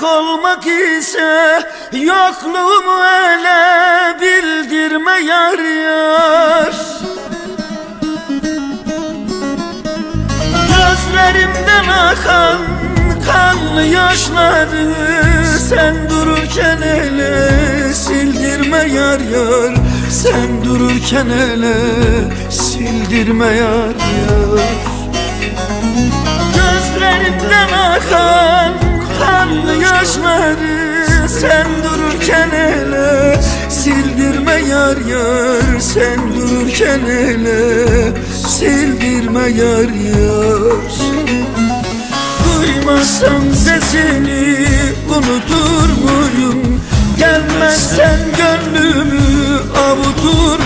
olmak ise yokluğumu ele bildirme yar yar. Gözlerimden akan kanlı yaşları sen dururken ele sildirme yar yar. Sen dururken ele sildirme yar yar. Gözlerimden akan kanlı yaşları sen dururken ele sildirme yar yar. Sen dururken ele sildirme yar yar. Duymazsam sesini unutur muyum? Gelmezsen gönlümü avutur